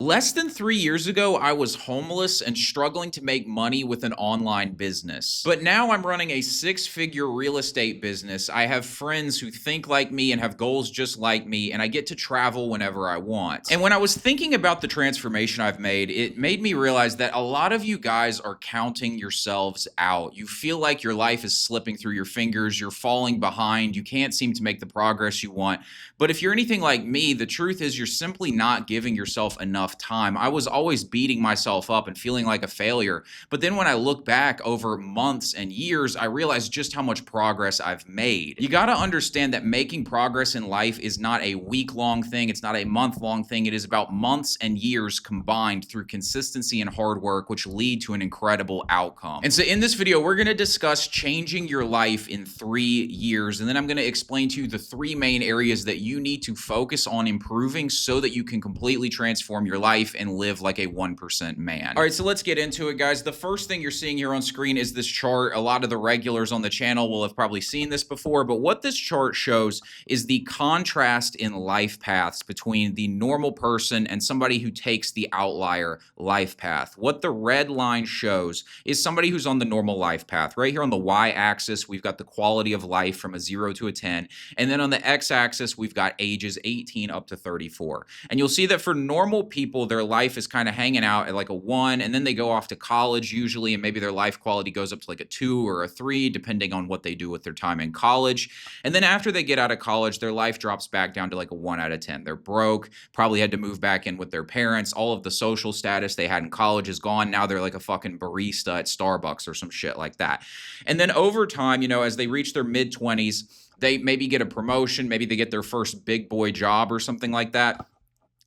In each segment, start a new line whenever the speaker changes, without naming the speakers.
Less than 3 years ago, I was homeless and struggling to make money with an online business. But now I'm running a six-figure real estate business. I have friends who think like me and have goals just like me, and I get to travel whenever I want. And when I was thinking about the transformation I've made, it made me realize that a lot of you guys are counting yourselves out. You feel like your life is slipping through your fingers, you're falling behind, you can't seem to make the progress you want. But if you're anything like me, the truth is you're simply not giving yourself enough time. I was always beating myself up and feeling like a failure. But then when I look back over months and years, I realized just how much progress I've made. You got to understand that making progress in life is not a week-long thing. It's not a month-long thing. It is about months and years combined through consistency and hard work, which lead to an incredible outcome. And so in this video, we're going to discuss changing your life in 3 years. And then I'm going to explain to you the 3 main areas that you need to focus on improving so that you can completely transform your life and live like a 1% man. All right, so let's get into it, guys. The first thing you're seeing here on screen is this chart. A lot of the regulars on the channel will have probably seen this before, but what this chart shows is the contrast in life paths between the normal person and somebody who takes the outlier life path. What the red line shows is somebody who's on the normal life path. Right here on the y-axis, we've got the quality of life from a 0 to a 10, and then on the x-axis, we've got ages 18 up to 34. And you'll see that for normal people, their life is kind of hanging out at like a 1, and then they go off to college usually, and maybe their life quality goes up to like a 2 or a 3, depending on what they do with their time in college. And then after they get out of college, their life drops back down to like a 1 out of 10. They're broke, probably had to move back in with their parents. All of the social status they had in college is gone. Now they're like a fucking barista at Starbucks or some shit like that. And then over time, as they reach their mid-20s, they maybe get a promotion, maybe they get their first big boy job or something like that.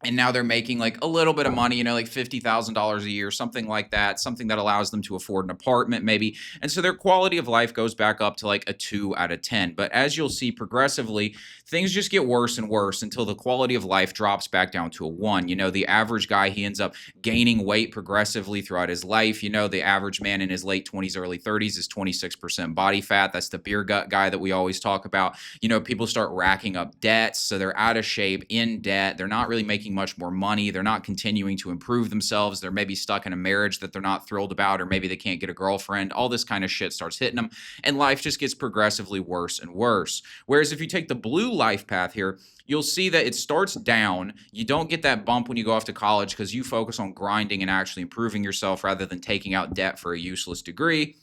And now they're making like a little bit of money, like $50,000 a year, something like that, something that allows them to afford an apartment maybe. And so their quality of life goes back up to like a 2 out of 10. But as you'll see progressively, things just get worse and worse until the quality of life drops back down to a 1. The average guy, he ends up gaining weight progressively throughout his life. The average man in his late 20s, early 30s is 26% body fat. That's the beer gut guy that we always talk about. People start racking up debts. So they're out of shape, in debt. They're not really making much more money. They're not continuing to improve themselves. They're maybe stuck in a marriage that they're not thrilled about, or maybe they can't get a girlfriend. All this kind of shit starts hitting them, and life just gets progressively worse and worse. Whereas if you take the blue life path here, you'll see that it starts down. You don't get that bump when you go off to college because you focus on grinding and actually improving yourself rather than taking out debt for a useless degree.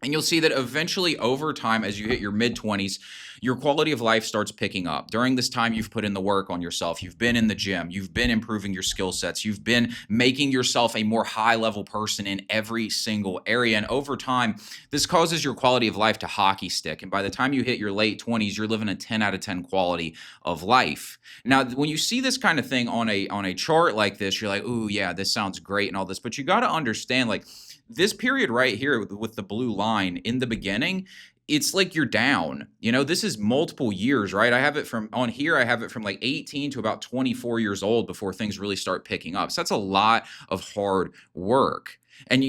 And you'll see that eventually over time, as you hit your mid-20s, your quality of life starts picking up. During this time, you've put in the work on yourself. You've been in the gym. You've been improving your skill sets. You've been making yourself a more high-level person in every single area. And over time, this causes your quality of life to hockey stick. And by the time you hit your late 20s, you're living a 10 out of 10 quality of life. Now, when you see this kind of thing on a chart like this, you're like, ooh, yeah, this sounds great and all this. But you got to understand, like, this period right here with the blue line in the beginning, it's like you're down. This is multiple years, right? I have it from on here. I have it from like 18 to about 24 years old before things really start picking up. So that's a lot of hard work. And,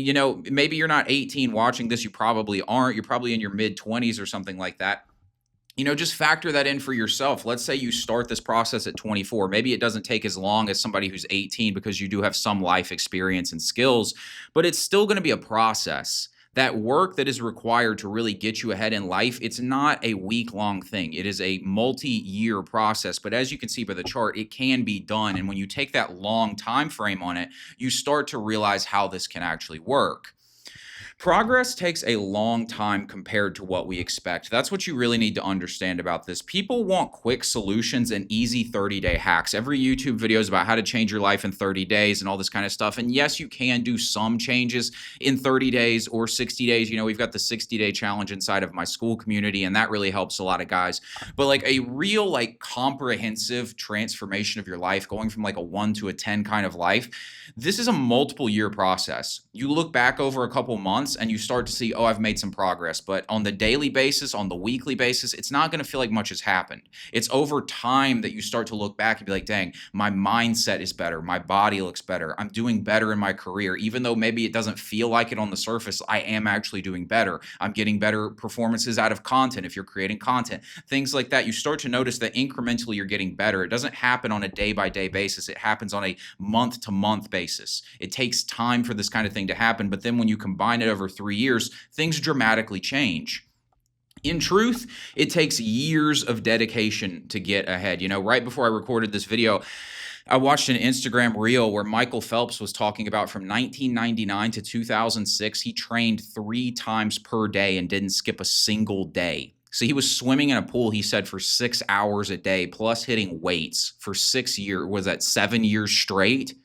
maybe you're not 18 watching this. You probably aren't. You're probably in your mid-20s or something like that. Just factor that in for yourself. Let's say you start this process at 24. Maybe it doesn't take as long as somebody who's 18 because you do have some life experience and skills, but it's still going to be a process. That work that is required to really get you ahead in life, it's not a week-long thing. It is a multi-year process. But as you can see by the chart, it can be done. And when you take that long time frame on it, you start to realize how this can actually work. Progress takes a long time compared to what we expect. That's what you really need to understand about this. People want quick solutions and easy 30-day hacks. Every YouTube video is about how to change your life in 30 days and all this kind of stuff. And yes, you can do some changes in 30 days or 60 days. We've got the 60-day challenge inside of my school community, and that really helps a lot of guys. But like a real, like, comprehensive transformation of your life, going from like a 1 to a 10 kind of life, this is a multiple year process. You look back over a couple months, months and you start to see, oh, I've made some progress. But on the daily basis, on the weekly basis, it's not going to feel like much has happened. It's over time that you start to look back and be like, dang, my mindset is better. My body looks better. I'm doing better in my career. Even though maybe it doesn't feel like it on the surface, I am actually doing better. I'm getting better performances out of content if you're creating content. Things like that. You start to notice that incrementally you're getting better. It doesn't happen on a day-by-day basis. It happens on a month-to-month basis. It takes time for this kind of thing to happen, but then when you combine it over 3 years, things dramatically change. In truth, it takes years of dedication to get ahead. Right before I recorded this video, I watched an Instagram reel where Michael Phelps was talking about from 1999 to 2006, he trained 3 times per day and didn't skip a single day. So he was swimming in a pool, he said, for 6 hours a day, plus hitting weights for 6 years. Was that 7 years straight?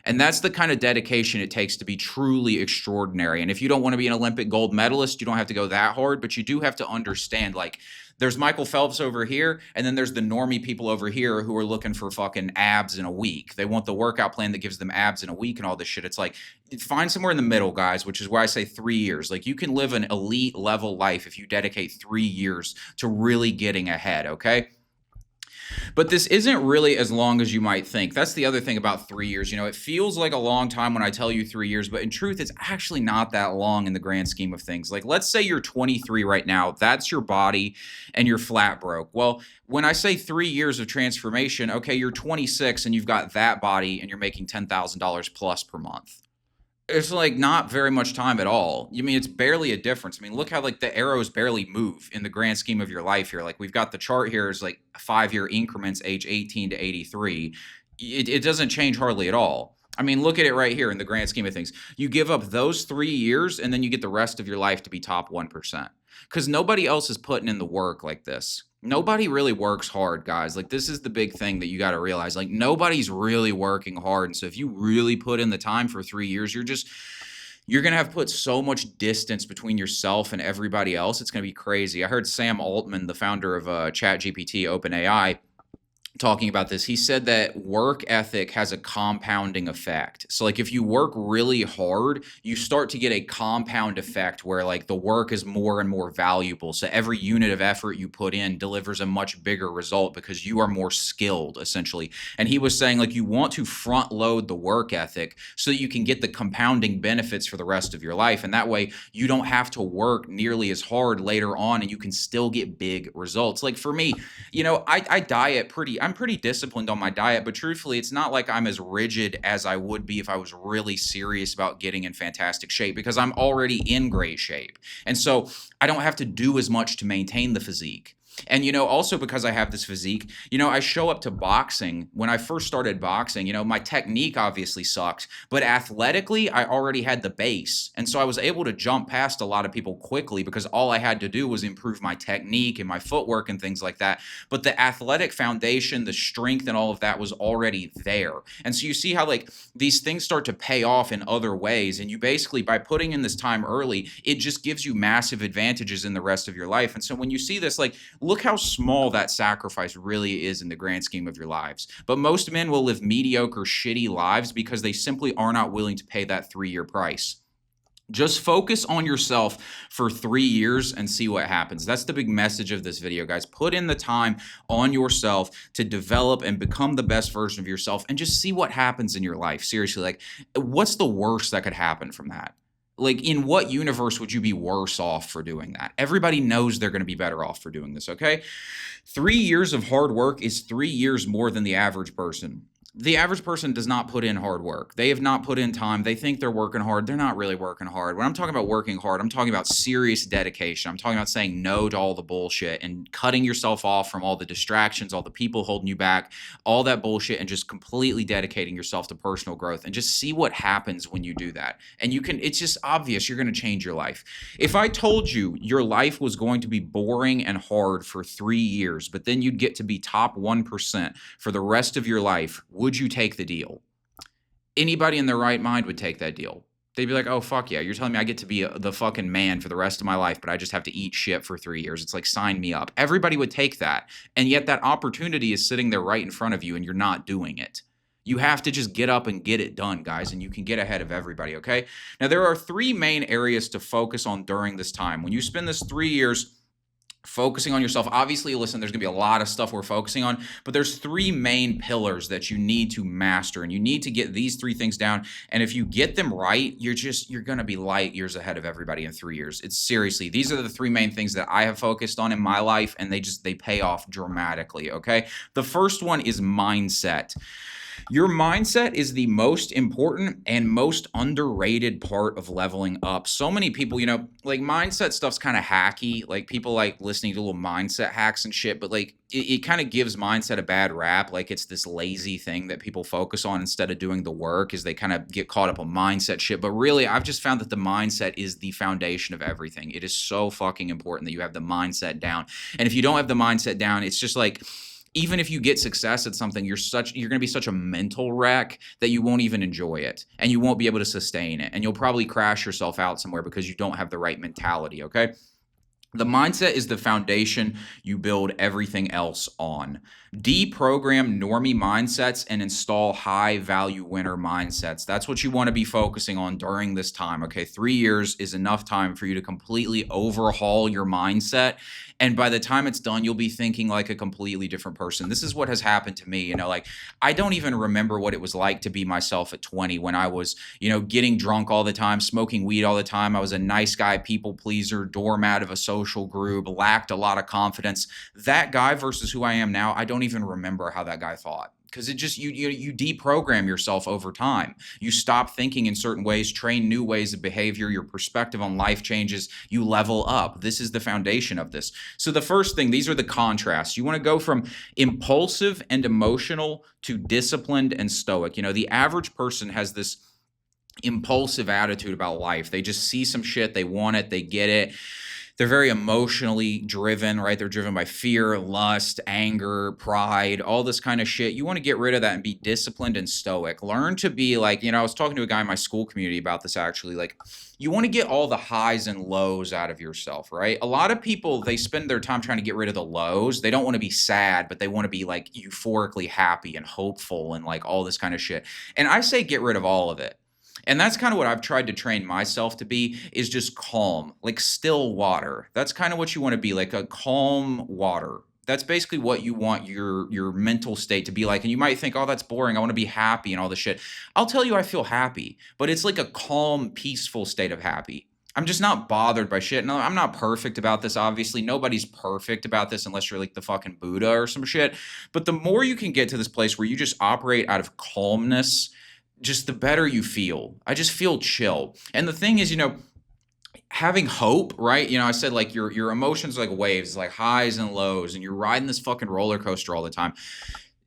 And that's the kind of dedication it takes to be truly extraordinary. And if you don't want to be an Olympic gold medalist, you don't have to go that hard, but you do have to understand, like, there's Michael Phelps over here, and then there's the normie people over here who are looking for fucking abs in a week. They want the workout plan that gives them abs in a week and all this shit. It's like, find somewhere in the middle, guys, which is why I say 3 years. Like, you can live an elite level life if you dedicate 3 years to really getting ahead, okay? But this isn't really as long as you might think. That's the other thing about 3 years. It feels like a long time when I tell you 3 years, but in truth, it's actually not that long in the grand scheme of things. Like, let's say you're 23 right now. That's your body and you're flat broke. Well, when I say 3 years of transformation, okay, you're 26 and you've got that body and you're making $10,000 plus per month. It's like not very much time at all. It's barely a difference. Look how like the arrows barely move in the grand scheme of your life here. Like, we've got the chart here is like 5-year increments, age 18 to 83. It doesn't change hardly at all. Look at it right here in the grand scheme of things. You give up those 3 years and then you get the rest of your life to be top 1%. Because nobody else is putting in the work like this. Nobody really works hard, guys. Like, this is the big thing that you got to realize. Like, nobody's really working hard. And so if you really put in the time for 3 years, you're going to have put so much distance between yourself and everybody else. It's going to be crazy. I heard Sam Altman, the founder of ChatGPT, OpenAI, talking about this. He said that work ethic has a compounding effect. So like, if you work really hard, you start to get a compound effect where like the work is more and more valuable. So every unit of effort you put in delivers a much bigger result because you are more skilled, essentially. And he was saying, like, you want to front load the work ethic so that you can get the compounding benefits for the rest of your life. And that way you don't have to work nearly as hard later on and you can still get big results. Like, for me, I diet I'm pretty disciplined on my diet, but truthfully, it's not like I'm as rigid as I would be if I was really serious about getting in fantastic shape, because I'm already in great shape. And so I don't have to do as much to maintain the physique. And, also because I have this physique, I show up to boxing. When I first started boxing, my technique obviously sucked, but athletically, I already had the base. And so I was able to jump past a lot of people quickly because all I had to do was improve my technique and my footwork and things like that. But the athletic foundation, the strength and all of that was already there. And so you see how like these things start to pay off in other ways. And you basically, by putting in this time early, it just gives you massive advantages in the rest of your life. And so when you see this, like, look how small that sacrifice really is in the grand scheme of your lives. But most men will live mediocre, shitty lives because they simply are not willing to pay that 3-year price. Just focus on yourself for 3 years and see what happens. That's the big message of this video, guys. Put in the time on yourself to develop and become the best version of yourself and just see what happens in your life. Seriously, like, what's the worst that could happen from that? Like, in what universe would you be worse off for doing that? Everybody knows they're going to be better off for doing this, okay? 3 years of hard work is 3 years more than the average person. The average person does not put in hard work. They have not put in time. They think they're working hard. They're not really working hard. When I'm talking about working hard, I'm talking about serious dedication. I'm talking about saying no to all the bullshit and cutting yourself off from all the distractions, all the people holding you back, all that bullshit, and just completely dedicating yourself to personal growth. And just see what happens when you do that. And it's just obvious you're going to change your life. If I told you your life was going to be boring and hard for 3 years, but then you'd get to be top 1% for the rest of your life, would you take the deal? Anybody in their right mind would take that deal. They'd be like, oh, fuck yeah, you're telling me I get to be the fucking man for the rest of my life, but I just have to eat shit for 3 years. It's like, sign me up. Everybody would take that. And yet that opportunity is sitting there right in front of you and you're not doing it. You have to just get up and get it done, guys, and you can get ahead of everybody, okay? Now, there are 3 main areas to focus on during this time. When you spend this 3 years focusing on yourself, obviously, listen, there's gonna be a lot of stuff we're focusing on, but there's 3 main pillars that you need to master, and you need to get these 3 things down, and if you get them right, you're gonna be light years ahead of everybody in 3 years. It's seriously, these are the 3 main things that I have focused on in my life, and they pay off dramatically, okay? The first one is mindset. Your mindset is the most important and most underrated part of leveling up. So many people, like mindset stuff's kind of hacky. Like people like listening to little mindset hacks and shit, but like it kind of gives mindset a bad rap. Like it's this lazy thing that people focus on instead of doing the work, is they kind of get caught up on mindset shit. But really, I've just found that the mindset is the foundation of everything. It is so fucking important that you have the mindset down. And if you don't have the mindset down, it's just like, even if you get success at something, you're going to be such a mental wreck that you won't even enjoy it, and you won't be able to sustain it, and you'll probably crash yourself out somewhere because you don't have the right mentality, okay? The mindset is the foundation you build everything else on. Deprogram normie mindsets and install high value winner mindsets. That's what you want to be focusing on during this time. Okay, 3 years is enough time for you to completely overhaul your mindset. And by the time it's done, you'll be thinking like a completely different person. This is what has happened to me. Like I don't even remember what it was like to be myself at 20 when I was, getting drunk all the time, smoking weed all the time. I was a nice guy, people pleaser, doormat of a social group, lacked a lot of confidence. That guy versus who I am now, I don't even remember how that guy thought. Because it just, you deprogram yourself over time. You stop thinking in certain ways, train new ways of behavior, your perspective on life changes, you level up. This is the foundation of this. So the first thing, these are the contrasts. You want to go from impulsive and emotional to disciplined and stoic. The average person has this impulsive attitude about life. They just see some shit, they want it, they get it. They're very emotionally driven, right? They're driven by fear, lust, anger, pride, all this kind of shit. You want to get rid of that and be disciplined and stoic. Learn to be like, I was talking to a guy in my school community about this actually. Like, you want to get all the highs and lows out of yourself, right? A lot of people, they spend their time trying to get rid of the lows. They don't want to be sad, but they want to be like euphorically happy and hopeful and like all this kind of shit. And I say get rid of all of it. And that's kind of what I've tried to train myself to be, is just calm, like still water. That's kind of what you want to be, like a calm water. That's basically what you want your mental state to be like. And you might think, oh, that's boring. I want to be happy and all this shit. I'll tell you, I feel happy, but it's like a calm, peaceful state of happy. I'm just not bothered by shit. No, I'm not perfect about this, obviously. Nobody's perfect about this unless you're like the fucking Buddha or some shit. But the more you can get to this place where you just operate out of calmness, just the better you feel. I just feel chill. And the thing is, having hope, right? I said like your emotions are like waves, like highs and lows, and you're riding this fucking roller coaster all the time.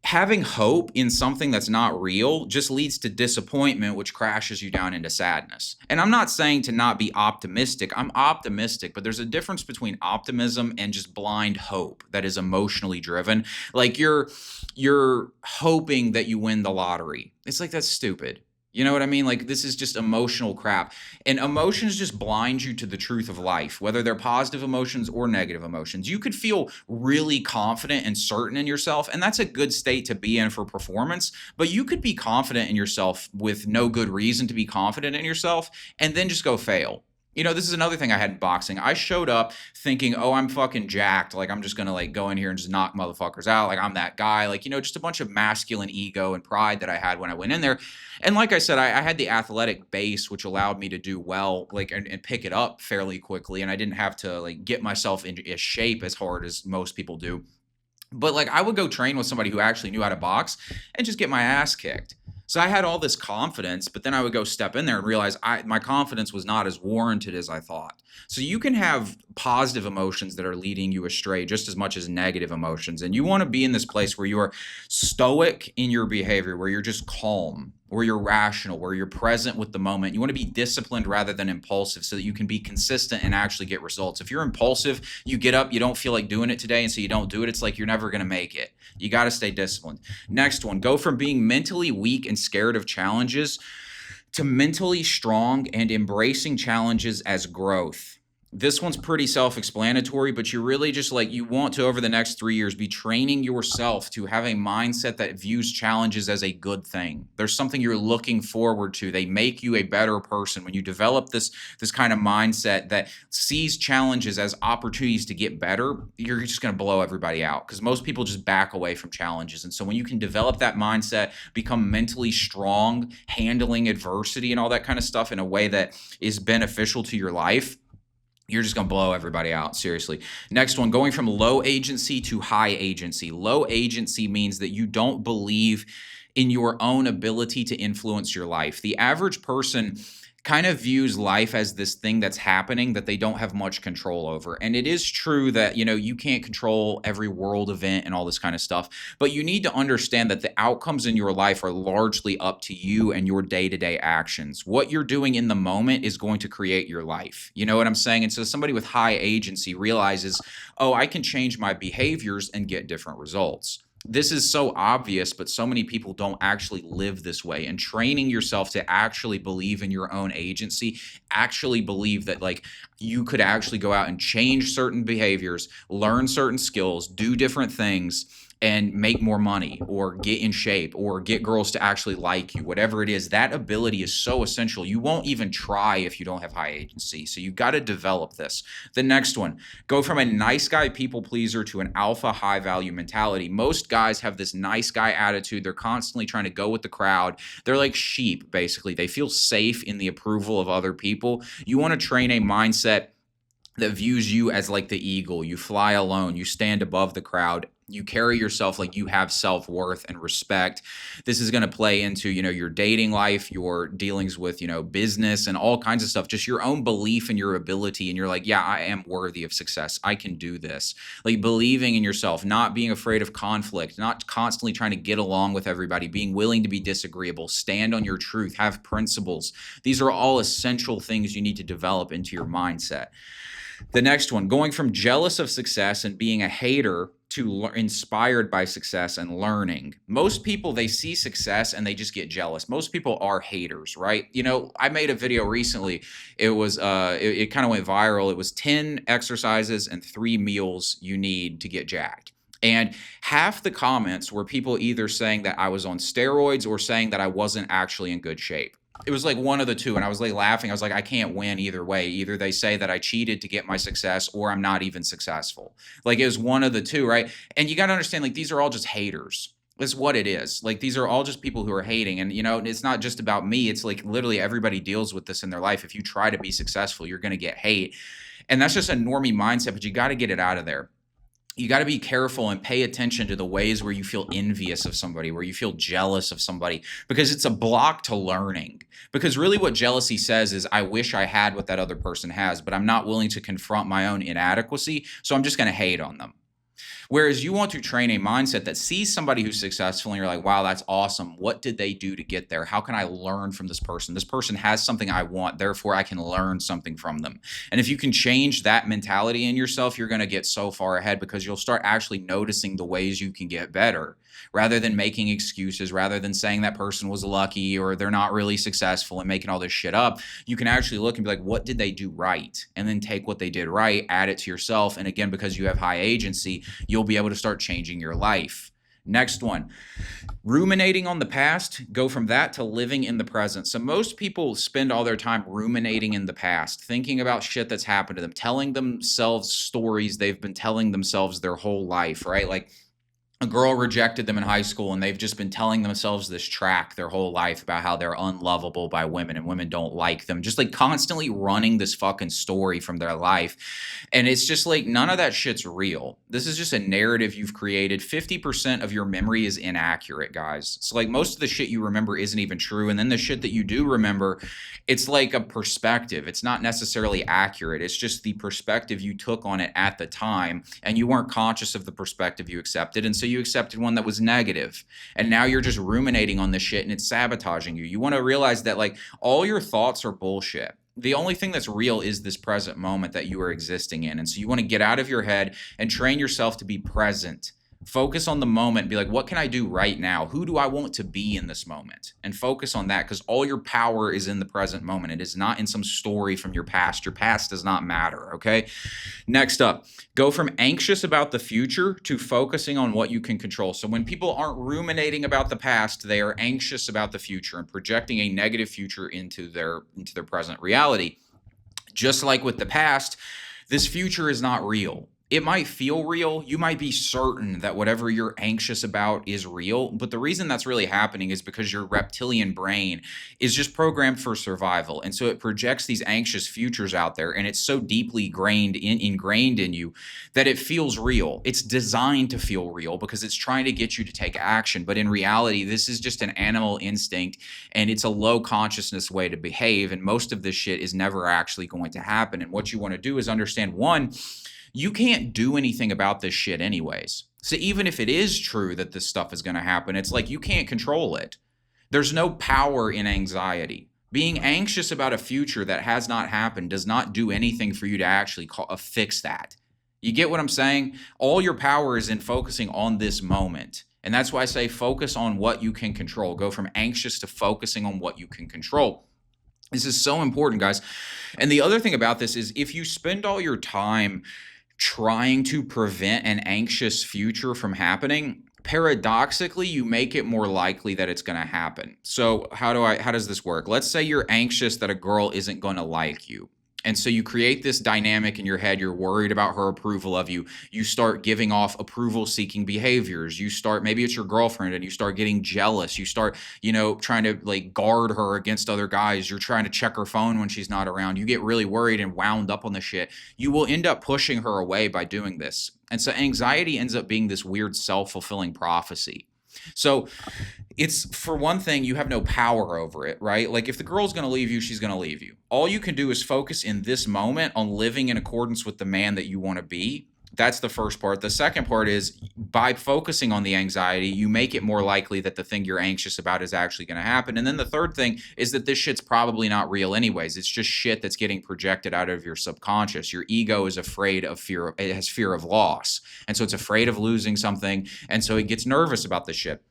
Having hope in something that's not real just leads to disappointment, which crashes you down into sadness. And I'm not saying to not be optimistic. I'm optimistic, but there's a difference between optimism and just blind hope that is emotionally driven. Like you're hoping that you win the lottery. It's like, that's stupid. You know what I mean? Like, this is just emotional crap. And emotions just blind you to the truth of life, whether they're positive emotions or negative emotions. You could feel really confident and certain in yourself, and that's a good state to be in for performance. But you could be confident in yourself with no good reason to be confident in yourself, and then just go fail. This is another thing I had in boxing. I showed up thinking, oh, I'm fucking jacked. Like, I'm just going to like go in here and just knock motherfuckers out. Like, I'm that guy. Like, just a bunch of masculine ego and pride that I had when I went in there. And like I said, I had the athletic base, which allowed me to do well, like, and pick it up fairly quickly. And I didn't have to like get myself into shape as hard as most people do. But like, I would go train with somebody who actually knew how to box and just get my ass kicked. So I had all this confidence, but then I would go step in there and realize my confidence was not as warranted as I thought. So you can have positive emotions that are leading you astray just as much as negative emotions. And you want to be in this place where you are stoic in your behavior, where you're just calm, where you're rational, where you're present with the moment. You want to be disciplined rather than impulsive so that you can be consistent and actually get results. If you're impulsive, you get up, you don't feel like doing it today, and so you don't do it, it's like you're never going to make it. You got to stay disciplined. Next one, go from being mentally weak and scared of challenges to mentally strong and embracing challenges as growth. This one's pretty self-explanatory, but you really just like you want to over the next 3 years be training yourself to have a mindset that views challenges as a good thing. There's something you're looking forward to. They make you a better person when you develop this kind of mindset that sees challenges as opportunities to get better. You're just going to blow everybody out because most people just back away from challenges. And so when you can develop that mindset, become mentally strong, handling adversity and all that kind of stuff in a way that is beneficial to your life, you're just going to blow everybody out, seriously. Next one, going from low agency to high agency. Low agency means that you don't believe in your own ability to influence your life. The average person kind of views life as this thing that's happening that they don't have much control over. And it is true that, you can't control every world event and all this kind of stuff, but you need to understand that the outcomes in your life are largely up to you and your day-to-day actions. What you're doing in the moment is going to create your life. You know what I'm saying? And so somebody with high agency realizes, oh, I can change my behaviors and get different results. This is so obvious, but so many people don't actually live this way. And training yourself to actually believe in your own agency, actually believe that like you could actually go out and change certain behaviors, learn certain skills, do different things, and make more money or get in shape or get girls to actually like you, whatever it is, that ability is so essential. You won't even try if you don't have high agency. So you got to develop this. The next one, go from a nice guy people pleaser to an alpha high value mentality. Most guys have this nice guy attitude. They're constantly trying to go with the crowd. They're like sheep, basically. They feel safe in the approval of other people. You want to train a mindset that views you as like the eagle. You fly alone. You stand above the crowd. You carry yourself like you have self-worth and respect. This is going to play into, your dating life, your dealings with, business and all kinds of stuff, just your own belief in your ability. And you're like, yeah, I am worthy of success. I can do this. Like believing in yourself, not being afraid of conflict, not constantly trying to get along with everybody, being willing to be disagreeable, stand on your truth, have principles. These are all essential things you need to develop into your mindset. The next one, going from jealous of success and being a hater to inspired by success and learning. Most people, they see success and they just get jealous. Most people are haters, right? I made a video recently. It was, it kind of went viral. It was 10 exercises and 3 meals you need to get jacked. And half the comments were people either saying that I was on steroids or saying that I wasn't actually in good shape. It was like one of the two. And I was like laughing. I was like, I can't win either way. Either they say that I cheated to get my success or I'm not even successful. Like it was one of the two, right? And you got to understand, like, these are all just haters. That's what it is. Like, these are all just people who are hating. And, it's not just about me. It's like literally everybody deals with this in their life. If you try to be successful, you're going to get hate. And that's just a normie mindset, but you got to get it out of there. You got to be careful and pay attention to the ways where you feel envious of somebody, where you feel jealous of somebody, because it's a block to learning. Because really what jealousy says is, I wish I had what that other person has, but I'm not willing to confront my own inadequacy, so I'm just going to hate on them. Whereas you want to train a mindset that sees somebody who's successful and you're like, wow, that's awesome. What did they do to get there? How can I learn from this person? This person has something I want, therefore I can learn something from them. And if you can change that mentality in yourself, you're going to get so far ahead because you'll start actually noticing the ways you can get better rather than making excuses, rather than saying that person was lucky or they're not really successful and making all this shit up. You can actually look and be like, what did they do right? And then take what they did right, add it to yourself. And again, because you have high agency, you'll be able to start changing your life. Next one, ruminating on the past, go from that to living in the present. So most people spend all their time ruminating in the past, thinking about shit that's happened to them, telling themselves stories they've been telling themselves their whole life, right? Like, a girl rejected them in high school and they've just been telling themselves this track their whole life about how they're unlovable by women and women don't like them. Just like constantly running this fucking story from their life. And it's just like, none of that shit's real. This is just a narrative you've created. 50% of your memory is inaccurate, guys. So like most of the shit you remember isn't even true. And then the shit that you do remember, it's like a perspective. It's not necessarily accurate. It's just the perspective you took on it at the time. And you weren't conscious of the perspective you accepted. And so you accepted one that was negative, and now you're just ruminating on this shit and it's sabotaging you. You want to realize that like all your thoughts are bullshit. The only thing that's real is this present moment that you are existing in. And so you want to get out of your head and train yourself to be present. Focus on the moment. Be like, what can I do right now? Who do I want to be in this moment? And focus on that, because all your power is in the present moment. It is not in some story from your past. Your past does not matter, okay? Next up, go from anxious about the future to focusing on what you can control. So when people aren't ruminating about the past, they are anxious about the future and projecting a negative future into their present reality. Just like with the past, this future is not real. It might feel real. You might be certain that whatever you're anxious about is real. But the reason that's really happening is because your reptilian brain is just programmed for survival. And so it projects these anxious futures out there. And it's so deeply ingrained in you that it feels real. It's designed to feel real because it's trying to get you to take action. But in reality, this is just an animal instinct, and it's a low consciousness way to behave. And most of this shit is never actually going to happen. And what you want to do is understand, one, you can't do anything about this shit anyways. So even if it is true that this stuff is going to happen, it's like you can't control it. There's no power in anxiety. Being anxious about a future that has not happened does not do anything for you to actually fix that. You get what I'm saying? All your power is in focusing on this moment. And that's why I say focus on what you can control. Go from anxious to focusing on what you can control. This is so important, guys. And the other thing about this is if you spend all your time trying to prevent an anxious future from happening, paradoxically, you make it more likely that it's going to happen. So how does this work? Let's say you're anxious that a girl isn't going to like you. And so you create this dynamic in your head. You're worried about her approval of you. You start giving off approval-seeking behaviors. You start, maybe it's your girlfriend, and you start getting jealous. You start, trying to like guard her against other guys. You're trying to check her phone when she's not around. You get really worried and wound up on the shit. You will end up pushing her away by doing this. And so anxiety ends up being this weird self-fulfilling prophecy. So it's, for one thing, you have no power over it, right? Like if the girl's going to leave you, she's going to leave you. All you can do is focus in this moment on living in accordance with the man that you want to be. That's the first part. The second part is by focusing on the anxiety, you make it more likely that the thing you're anxious about is actually going to happen. And then the third thing is that this shit's probably not real anyways. It's just shit that's getting projected out of your subconscious. Your ego is afraid of fear. It has fear of loss. And so it's afraid of losing something. And so it gets nervous about this shit.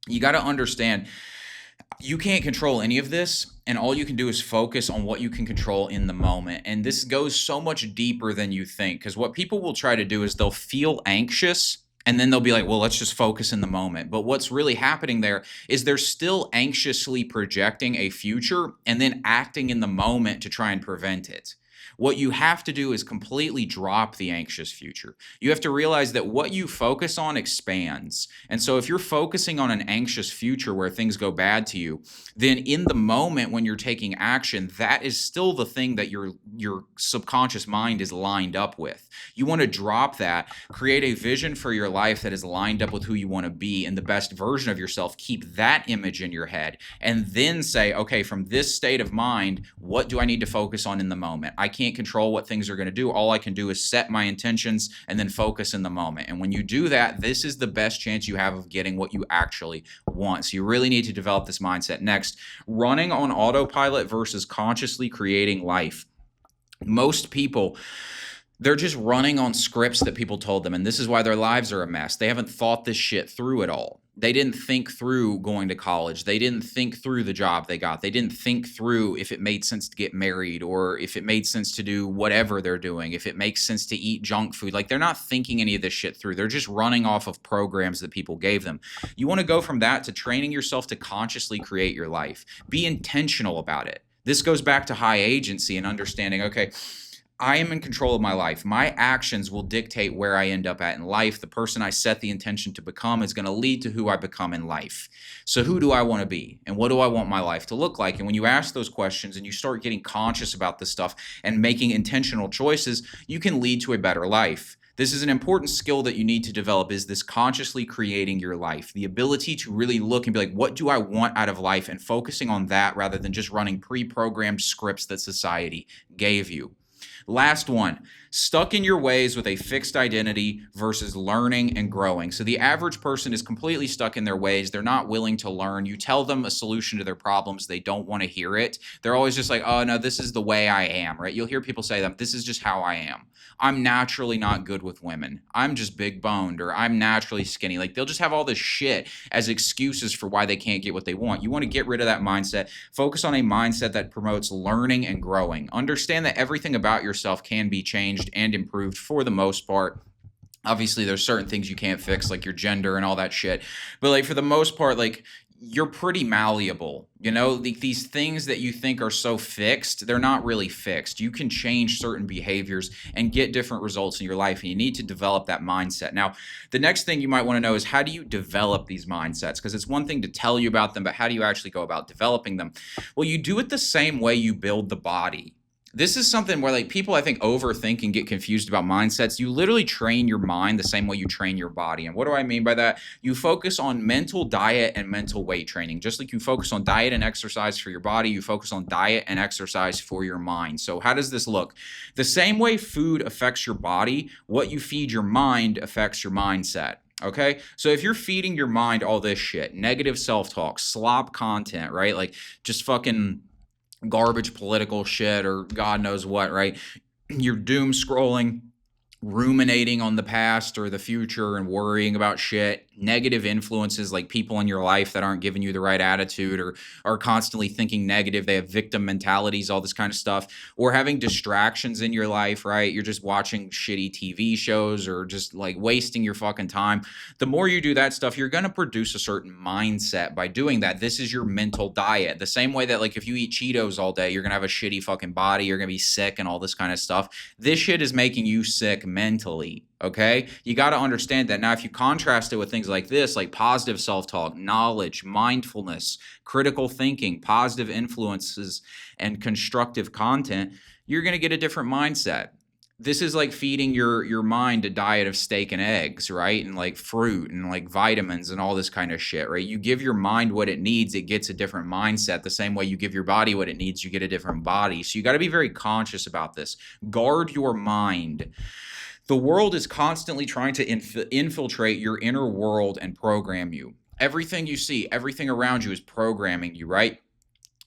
You got to understand, you can't control any of this, and all you can do is focus on what you can control in the moment. And this goes so much deeper than you think, because what people will try to do is they'll feel anxious, and then they'll be like, well, let's just focus in the moment. But what's really happening there is they're still anxiously projecting a future and then acting in the moment to try and prevent it. What you have to do is completely drop the anxious future. You have to realize that what you focus on expands. And so if you're focusing on an anxious future where things go bad to you, then in the moment when you're taking action, that is still the thing that your subconscious mind is lined up with. You want to drop that, create a vision for your life that is lined up with who you want to be and the best version of yourself. Keep that image in your head and then say, okay, from this state of mind, what do I need to focus on in the moment? I can't control what things are going to do. All I can do is set my intentions and then focus in the moment. And when you do that, this is the best chance you have of getting what you actually want. So you really need to develop this mindset. Next, running on autopilot versus consciously creating life. Most people, they're just running on scripts that people told them, and this is why their lives are a mess. They haven't thought this shit through at all. They didn't think through going to college. They didn't think through the job they got. They didn't think through if it made sense to get married or if it made sense to do whatever they're doing, if it makes sense to eat junk food. Like, they're not thinking any of this shit through. They're just running off of programs that people gave them. You want to go from that to training yourself to consciously create your life. Be intentional about it. This goes back to high agency and understanding, okay, I am in control of my life. My actions will dictate where I end up at in life. The person I set the intention to become is going to lead to who I become in life. So who do I want to be? And what do I want my life to look like? And when you ask those questions and you start getting conscious about this stuff and making intentional choices, you can lead to a better life. This is an important skill that you need to develop, is this consciously creating your life. The ability to really look and be like, what do I want out of life? And focusing on that rather than just running pre-programmed scripts that society gave you. Last one, stuck in your ways with a fixed identity versus learning and growing. So the average person is completely stuck in their ways. They're not willing to learn. You tell them a solution to their problems, they don't want to hear it. They're always just like, oh no, this is the way I am, right? You'll hear people say that, this is just how I am. I'm naturally not good with women. I'm just big boned, or I'm naturally skinny. Like, they'll just have all this shit as excuses for why they can't get what they want. You want to get rid of that mindset. Focus on a mindset that promotes learning and growing. Understand that everything about yourself can be changed and improved for the most part. Obviously, there's certain things you can't fix, like your gender and all that shit. But like, for the most part, like, you're pretty malleable. You know, these things that you think are so fixed, they're not really fixed. You can change certain behaviors and get different results in your life, and you need to develop that mindset. Now, the next thing you might want to know is, how do you develop these mindsets? Because it's one thing to tell you about them, but how do you actually go about developing them? Well, you do it the same way you build the body. This is something where, like, people, I think, overthink and get confused about mindsets. You literally train your mind the same way you train your body. And what do I mean by that? You focus on mental diet and mental weight training. Just like you focus on diet and exercise for your body, you focus on diet and exercise for your mind. So how does this look? The same way food affects your body, what you feed your mind affects your mindset. Okay, so if you're feeding your mind all this shit, negative self-talk, slop content, right? Like, just fucking garbage political shit or God knows what, right? You're doom scrolling, ruminating on the past or the future and worrying about shit, negative influences like people in your life that aren't giving you the right attitude or are constantly thinking negative, they have victim mentalities, all this kind of stuff, or having distractions in your life, right? You're just watching shitty TV shows or just like wasting your fucking time. The more you do that stuff, you're going to produce a certain mindset by doing that. This is your mental diet. The same way that, like, if you eat Cheetos all day, you're going to have a shitty fucking body, you're going to be sick and all this kind of stuff. This shit is making you sick mentally. Okay, you got to understand that. Now, if you contrast it with things like this, like positive self-talk, knowledge, mindfulness, critical thinking, positive influences, and constructive content, you're going to get a different mindset. This is like feeding your mind a diet of steak and eggs, right? And like fruit and like vitamins and all this kind of shit, right? You give your mind what it needs, it gets a different mindset. The same way you give your body what it needs, you get a different body. So you got to be very conscious about this. Guard your mind. The world is constantly trying to infiltrate your inner world and program you. Everything you see, everything around you is programming you, right?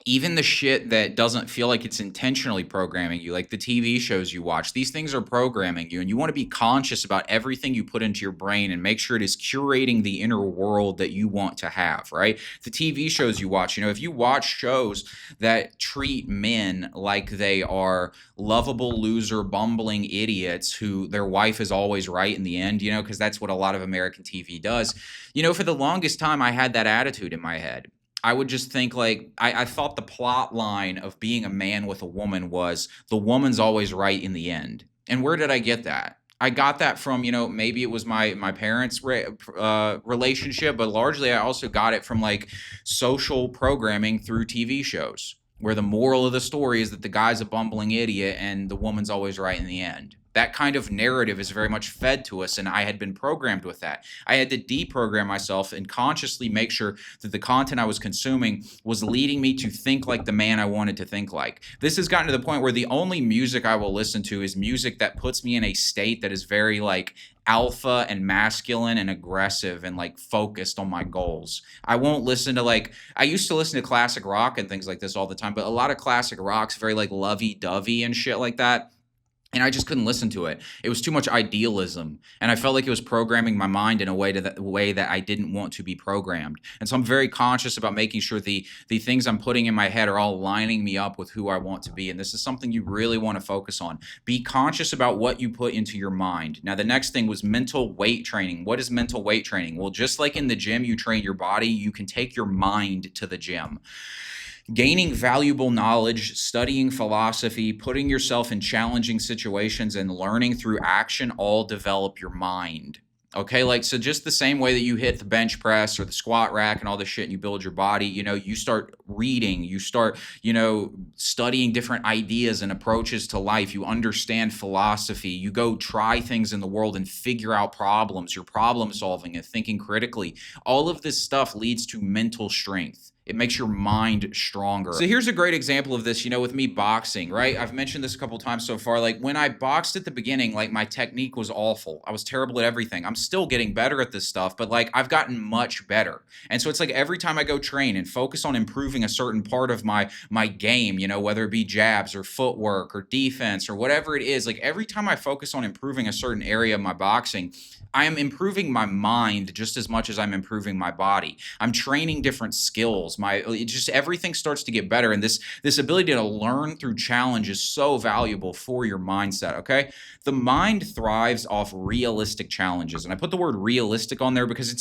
Even the shit that doesn't feel like it's intentionally programming you, like the TV shows you watch, these things are programming you, and you want to be conscious about everything you put into your brain and make sure it is curating the inner world that you want to have, right? The TV shows you watch, if you watch shows that treat men like they are lovable, loser, bumbling idiots who their wife is always right in the end, because that's what a lot of American TV does. For the longest time, I had that attitude in my head. I would just think, like, I thought the plot line of being a man with a woman was the woman's always right in the end. And where did I get that? I got that from, maybe it was my parents' relationship, but largely I also got it from like social programming through TV shows, where the moral of the story is that the guy's a bumbling idiot and the woman's always right in the end. That kind of narrative is very much fed to us, and I had been programmed with that. I had to deprogram myself and consciously make sure that the content I was consuming was leading me to think like the man I wanted to think like. This has gotten to the point where the only music I will listen to is music that puts me in a state that is very like alpha and masculine and aggressive and like focused on my goals. I won't listen to I used to listen to classic rock and things like this all the time, but a lot of classic rock's very like lovey-dovey and shit like that. And I just couldn't listen to it. It was too much idealism. And I felt like it was programming my mind in a way that I didn't want to be programmed. And so I'm very conscious about making sure the things I'm putting in my head are all lining me up with who I want to be. And this is something you really want to focus on. Be conscious about what you put into your mind. Now, the next thing was mental weight training. What is mental weight training? Well, just like in the gym, you train your body, you can take your mind to the gym. Gaining valuable knowledge, studying philosophy, putting yourself in challenging situations, and learning through action all develop your mind. Okay, so just the same way that you hit the bench press or the squat rack and all this shit and you build your body, you start reading, you start, studying different ideas and approaches to life. You understand philosophy. You go try things in the world and figure out problems. You're problem solving and thinking critically. All of this stuff leads to mental strength. It makes your mind stronger. So here's a great example of this, with me boxing, right? I've mentioned this a couple times so far. Like when I boxed at the beginning, like my technique was awful. I was terrible at everything. I'm still getting better at this stuff, but like I've gotten much better. And so it's like every time I go train and focus on improving a certain part of my game, whether it be jabs or footwork or defense or whatever it is, like every time I focus on improving a certain area of my boxing, I am improving my mind just as much as I'm improving my body. I'm training different skills. Everything starts to get better. And this ability to learn through challenge is so valuable for your mindset. Okay. The mind thrives off realistic challenges. And I put the word realistic on there because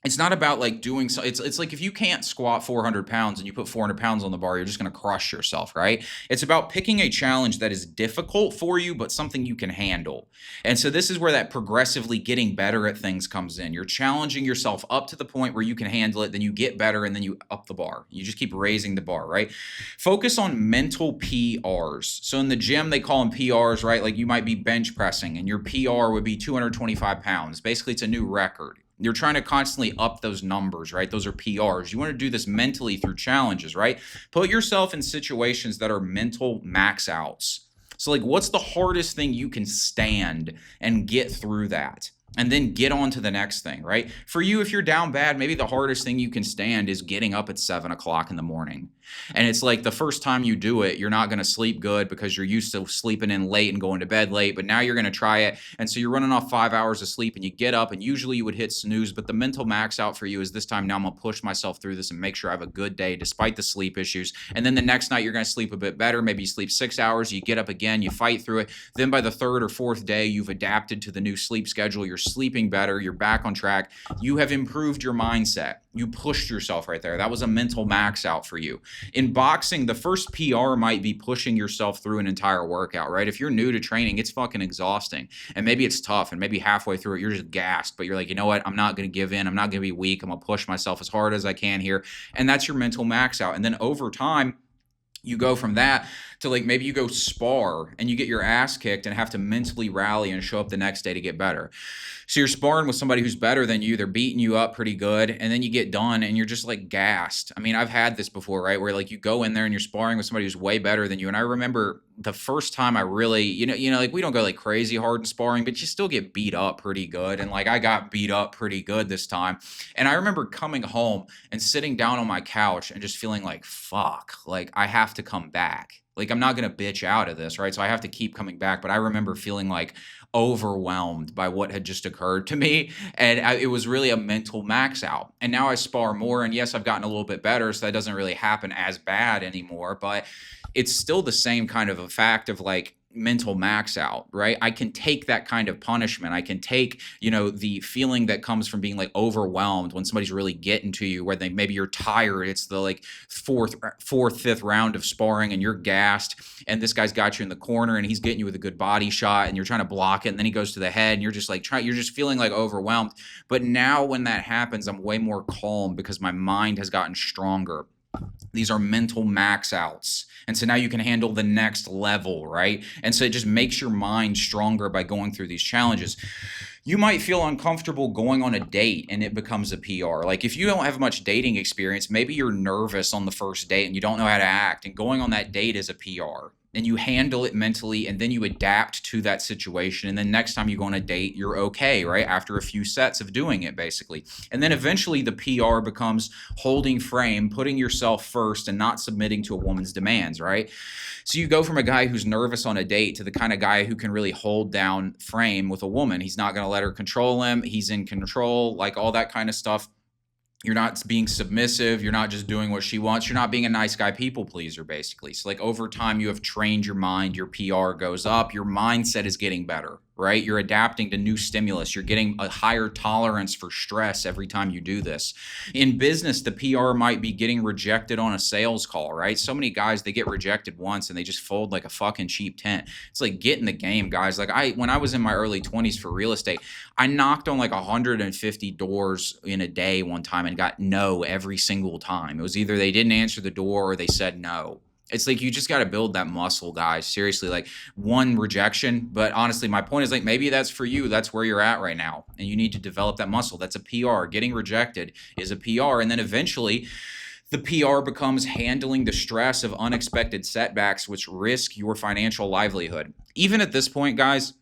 it's not about like doing so. It's like if you can't squat 400 pounds and you put 400 pounds on the bar, you're just going to crush yourself, right? It's about picking a challenge that is difficult for you, but something you can handle. And so this is where that progressively getting better at things comes in. You're challenging yourself up to the point where you can handle it, then you get better, and then you up the bar. You just keep raising the bar, right? Focus on mental PRs. So in the gym, they call them PRs, right? Like you might be bench pressing and your PR would be 225 pounds. Basically, it's a new record. You're trying to constantly up those numbers, right? Those are PRs. You want to do this mentally through challenges, right? Put yourself in situations that are mental max outs. So like, what's the hardest thing you can stand and get through that? And then get on to the next thing, right? For you, if you're down bad, maybe the hardest thing you can stand is getting up at 7 o'clock in the morning. And it's like the first time you do it, you're not going to sleep good because you're used to sleeping in late and going to bed late, but now you're going to try it. And so you're running off 5 hours of sleep and you get up and usually you would hit snooze, but the mental max out for you is this time now I'm going to push myself through this and make sure I have a good day despite the sleep issues. And then the next night you're going to sleep a bit better. Maybe you sleep 6 hours, you get up again, you fight through it. Then by the third or fourth day, you've adapted to the new sleep schedule. You're sleeping better. You're back on track. You have improved your mindset. You pushed yourself right there. That was a mental max out for you. In boxing, the first PR might be pushing yourself through an entire workout, right? If you're new to training, it's fucking exhausting. And maybe it's tough. And maybe halfway through it, you're just gassed. But you're like, you know what? I'm not going to give in. I'm not going to be weak. I'm going to push myself as hard as I can here. And that's your mental max out. And then over time, you go from that to like maybe you go spar and you get your ass kicked and have to mentally rally and show up the next day to get better. So you're sparring with somebody who's better than you. They're beating you up pretty good. And then you get done and you're just like gassed. I mean, I've had this before, right? Where like you go in there and you're sparring with somebody who's way better than you. And I remember the first time I really, like we don't go like crazy hard in sparring, but you still get beat up pretty good. And like I got beat up pretty good this time. And I remember coming home and sitting down on my couch and just feeling like, fuck, like I have to come back. Like I'm not going to bitch out of this, right? So I have to keep coming back. But I remember feeling like overwhelmed by what had just occurred to me. And it was really a mental max out. And now I spar more. And yes, I've gotten a little bit better. So that doesn't really happen as bad anymore. But it's still the same kind of a fact of like mental max out, right? I can take that kind of punishment. I can take, the feeling that comes from being like overwhelmed when somebody's really getting to you, where maybe you're tired. It's the like fourth, fifth round of sparring and you're gassed and this guy's got you in the corner and he's getting you with a good body shot and you're trying to block it. And then he goes to the head and you're just like you're just feeling like overwhelmed. But now when that happens, I'm way more calm because my mind has gotten stronger. These are mental max outs. And so now you can handle the next level, right? And so it just makes your mind stronger by going through these challenges. You might feel uncomfortable going on a date and it becomes a PR. Like if you don't have much dating experience, maybe you're nervous on the first date and you don't know how to act. And going on that date is a PR. And you handle it mentally and then you adapt to that situation. And then next time you go on a date, you're okay, right? After a few sets of doing it, basically. And then eventually the PR becomes holding frame, putting yourself first and not submitting to a woman's demands, right? So you go from a guy who's nervous on a date to the kind of guy who can really hold down frame with a woman. He's not going to let her control him. He's in control, like all that kind of stuff. You're not being submissive. You're not just doing what she wants. You're not being a nice guy people pleaser, basically. So like over time, you have trained your mind. Your PR goes up. Your mindset is getting better, right? You're adapting to new stimulus. You're getting a higher tolerance for stress every time you do this. In business, the PR might be getting rejected on a sales call, right? So many guys, they get rejected once and they just fold like a fucking cheap tent. It's like, get in the game, guys. Like when I was in my early 20s for real estate, I knocked on like 150 doors in a day one time and got no every single time. It was either they didn't answer the door or they said no. It's like you just got to build that muscle, guys. Seriously, like one rejection. But honestly, my point is like maybe that's for you. That's where you're at right now. And you need to develop that muscle. That's a PR. Getting rejected is a PR. And then eventually the PR becomes handling the stress of unexpected setbacks, which risk your financial livelihood. Even at this point, guys,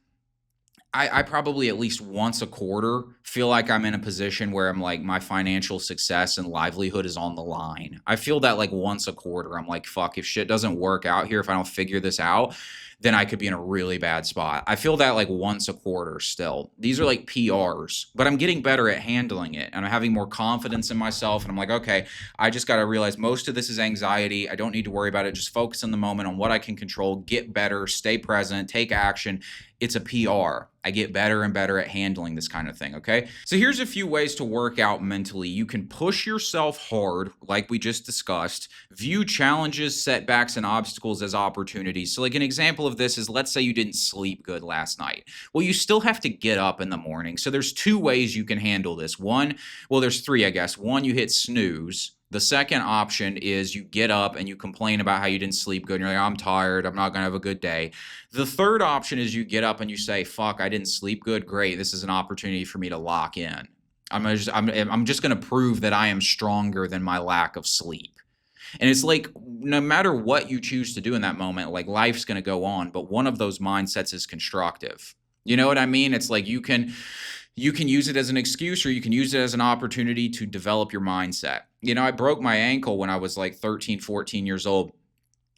I probably at least once a quarter feel like I'm in a position where I'm like my financial success and livelihood is on the line. I feel that like once a quarter. I'm like, fuck, if shit doesn't work out here, if I don't figure this out, then I could be in a really bad spot. I feel that like once a quarter still. These are like PRs, but I'm getting better at handling it and I'm having more confidence in myself. And I'm like, okay, I just got to realize most of this is anxiety. I don't need to worry about it. Just focus in the moment on what I can control, get better, stay present, take action. It's a PR. I get better and better at handling this kind of thing, okay? So here's a few ways to work out mentally. You can push yourself hard, like we just discussed. View challenges, setbacks, and obstacles as opportunities. So like an example of this is, let's say you didn't sleep good last night. Well, you still have to get up in the morning. So there's two ways you can handle this. There's three, I guess. One, you hit snooze. The second option is you get up and you complain about how you didn't sleep good. And you're like, I'm tired. I'm not going to have a good day. The third option is you get up and you say, fuck, I didn't sleep good. Great. This is an opportunity for me to lock in. I'm just going to prove that I am stronger than my lack of sleep. And it's like, no matter what you choose to do in that moment, like life's going to go on. But one of those mindsets is constructive. You know what I mean? It's like you can use it as an excuse or you can use it as an opportunity to develop your mindset. You know, I broke my ankle when I was like 13, 14 years old,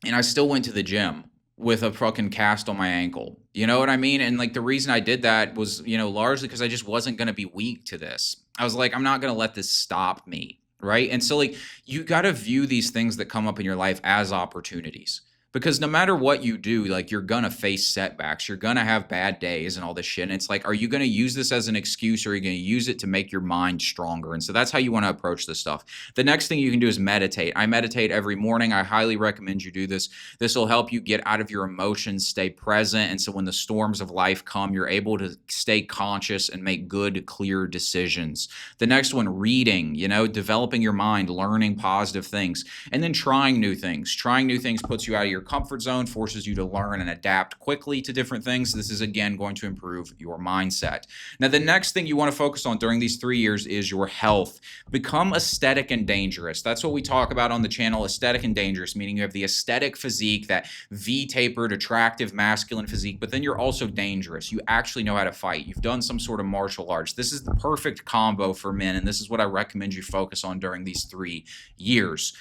and I still went to the gym with a fucking cast on my ankle. You know what I mean? And like the reason I did that was, largely because I just wasn't going to be weak to this. I was like, I'm not going to let this stop me. Right. And so like you got to view these things that come up in your life as opportunities. Because no matter what you do, like you're going to face setbacks, you're going to have bad days and all this shit. And it's like, are you going to use this as an excuse or are you going to use it to make your mind stronger? And so that's how you want to approach this stuff. The next thing you can do is meditate. I meditate every morning. I highly recommend you do this. This will help you get out of your emotions, stay present. And so when the storms of life come, you're able to stay conscious and make good, clear decisions. The next one, reading, developing your mind, learning positive things, and then trying new things. Trying new things puts you out of your comfort zone, forces you to learn and adapt quickly to different things. This is again going to improve your mindset. Now, the next thing you want to focus on during these 3 years is your health. Become aesthetic and dangerous. That's what we talk about on the channel, aesthetic and dangerous, meaning you have the aesthetic physique, that V-tapered, attractive, masculine physique, but then you're also dangerous. You actually know how to fight. You've done some sort of martial arts. This is the perfect combo for men, and this is what I recommend you focus on during these 3 years.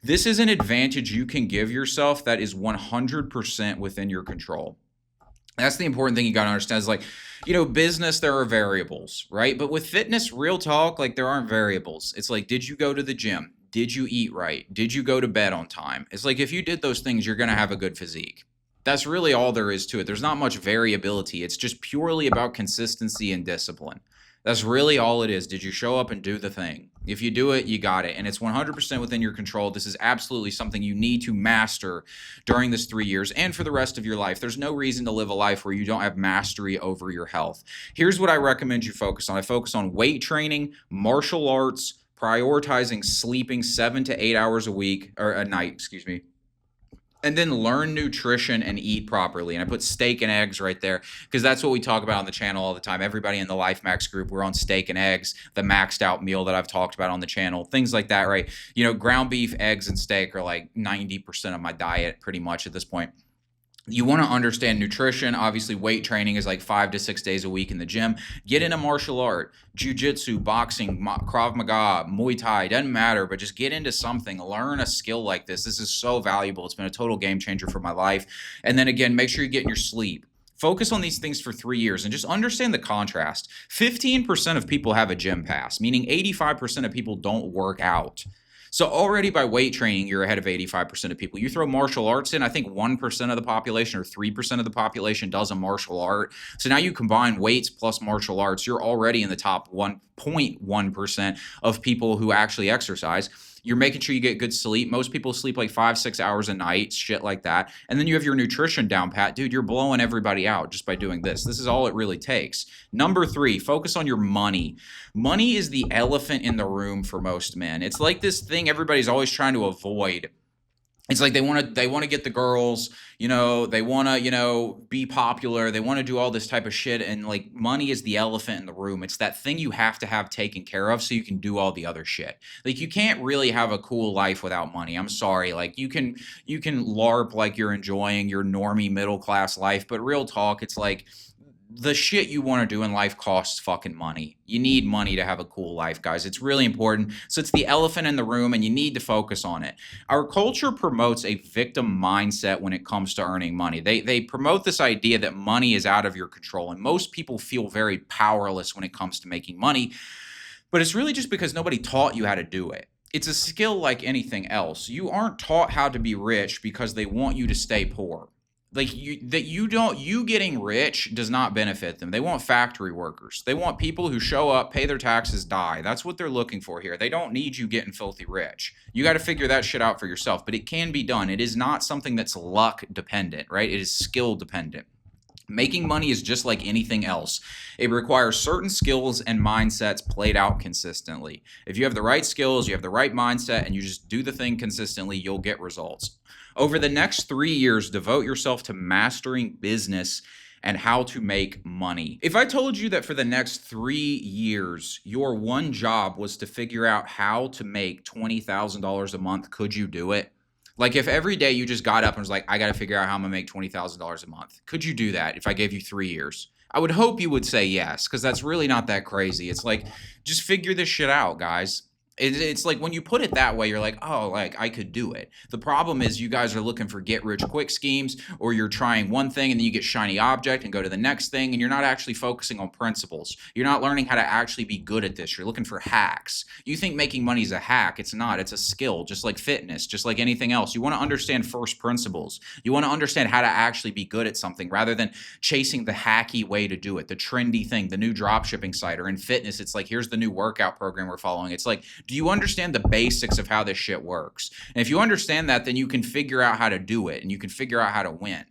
This is an advantage you can give yourself that is 100% within your control. That's the important thing you got to understand is like, business, there are variables, right? But with fitness, real talk, like there aren't variables. It's like, did you go to the gym? Did you eat right? Did you go to bed on time? It's like, if you did those things, you're going to have a good physique. That's really all there is to it. There's not much variability. It's just purely about consistency and discipline. That's really all it is. Did you show up and do the thing? If you do it, you got it. And it's 100% within your control. This is absolutely something you need to master during this 3 years and for the rest of your life. There's no reason to live a life where you don't have mastery over your health. Here's what I recommend you focus on. I focus on weight training, martial arts, prioritizing sleeping 7 to 8 hours a night, and then learn nutrition and eat properly. And I put steak and eggs right there because that's what we talk about on the channel all the time. Everybody in the Life Max group, we're on steak and eggs, the maxed out meal that I've talked about on the channel, things like that, right? Ground beef, eggs, and steak are like 90% of my diet pretty much at this point. You want to understand nutrition. Obviously, weight training is like 5 to 6 days a week in the gym. Get into martial art, jiu-jitsu, boxing, Krav Maga, Muay Thai, doesn't matter, but just get into something. Learn a skill like this. This is so valuable. It's been a total game changer for my life. And then again, make sure you get in your sleep. Focus on these things for 3 years and just understand the contrast. 15% of people have a gym pass, meaning 85% of people don't work out. So already by weight training, you're ahead of 85% of people. You throw martial arts in, I think 1% of the population or 3% of the population does a martial art. So now you combine weights plus martial arts, you're already in the top 1.1% of people who actually exercise. You're making sure you get good sleep. Most people sleep like 5-6 hours a night, shit like that. And then you have your nutrition down pat. Dude, you're blowing everybody out just by doing this. This is all it really takes. Number 3, focus on your money. Money is the elephant in the room for most men. It's like this thing everybody's always trying to avoid. It's like they want to get the girls, they want to, be popular, they want to do all this type of shit, and like money is the elephant in the room. It's that thing you have to have taken care of so you can do all the other shit. Like you can't really have a cool life without money. I'm sorry. Like you can LARP like you're enjoying your normie middle class life, but real talk, it's like the shit you want to do in life costs fucking money. You need money to have a cool life, guys. It's really important. So it's the elephant in the room, and you need to focus on it. Our culture promotes a victim mindset when it comes to earning money. They promote this idea that money is out of your control, and most people feel very powerless when it comes to making money. But it's really just because nobody taught you how to do it. It's a skill like anything else. You aren't taught how to be rich because they want you to stay poor. Like you getting rich does not benefit them. They want factory workers. They want people who show up, pay their taxes, die. That's what they're looking for here. They don't need you getting filthy rich. You got to figure that shit out for yourself, but it can be done. It is not something that's luck dependent, right? It is skill dependent. Making money is just like anything else. It requires certain skills and mindsets played out consistently. If you have the right skills, you have the right mindset, and you just do the thing consistently, you'll get results. Over the next 3 years, devote yourself to mastering business and how to make money. If I told you that for the next 3 years, your one job was to figure out how to make $20,000 a month, could you do it? Like if every day you just got up and was like, I got to figure out how I'm going to make $20,000 a month. Could you do that if I gave you 3 years? I would hope you would say yes, because that's really not that crazy. It's like, just figure this shit out, guys. It's like when you put it that way, you're like, oh, like I could do it. The problem is you guys are looking for get rich quick schemes, or you're trying one thing and then you get shiny object and go to the next thing, and you're not actually focusing on principles. You're not learning how to actually be good at this. You're looking for hacks. You think making money is a hack. It's not. It's a skill, just like fitness, just like anything else. You want to understand first principles. You want to understand how to actually be good at something rather than chasing the hacky way to do it, the trendy thing, the new drop shipping site. Or in fitness, it's like, here's the new workout program we're following. It's like, do you understand the basics of how this shit works? And if you understand that, then you can figure out how to do it, and you can figure out how to win.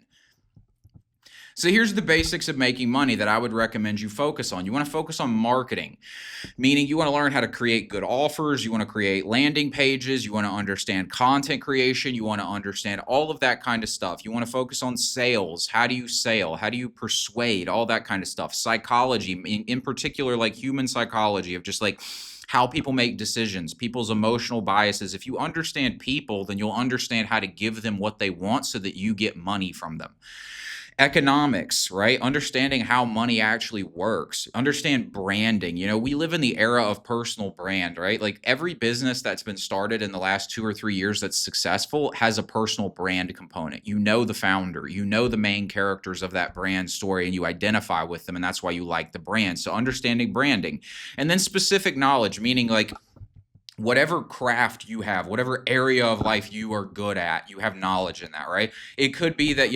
So here's the basics of making money that I would recommend you focus on. You want to focus on marketing, meaning you want to learn how to create good offers. You want to create landing pages. You want to understand content creation. You want to understand all of that kind of stuff. You want to focus on sales. How do you sell? How do you persuade? All that kind of stuff. Psychology, in particular, like human psychology of just like how people make decisions, people's emotional biases. If you understand people, then you'll understand how to give them what they want so that you get money from them. Economics, right? Understanding how money actually works. Understand branding. We live in the era of personal brand, right? Like every business that's been started in the last 2 or 3 years that's successful has a personal brand component. You know the founder, you know the main characters of that brand story, and you identify with them, and that's why you like the brand. So understanding branding. And then specific knowledge, meaning like whatever craft you have, whatever area of life you are good at, you have knowledge in that, right? It could be that,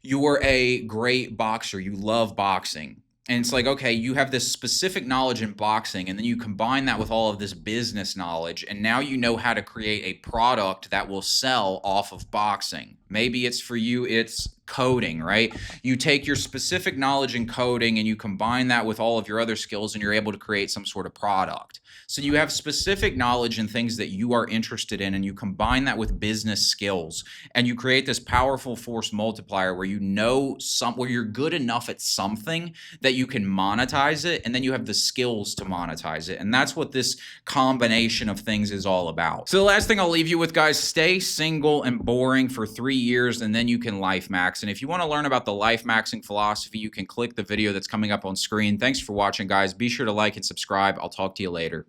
you're a great boxer, you love boxing. And it's like, okay, you have this specific knowledge in boxing, and then you combine that with all of this business knowledge, and now you know how to create a product that will sell off of boxing. Maybe it's for you, it's coding, right? You take your specific knowledge in coding and you combine that with all of your other skills, and you're able to create some sort of product. So you have specific knowledge in things that you are interested in, and you combine that with business skills, and you create this powerful force multiplier where where you're good enough at something that you can monetize it, and then you have the skills to monetize it. And that's what this combination of things is all about. So the last thing I'll leave you with, guys, stay single and boring for 3 years, and then you can life max. And if you want to learn about the life maxing philosophy, you can click the video that's coming up on screen. Thanks for watching, guys. Be sure to like and subscribe. I'll talk to you later.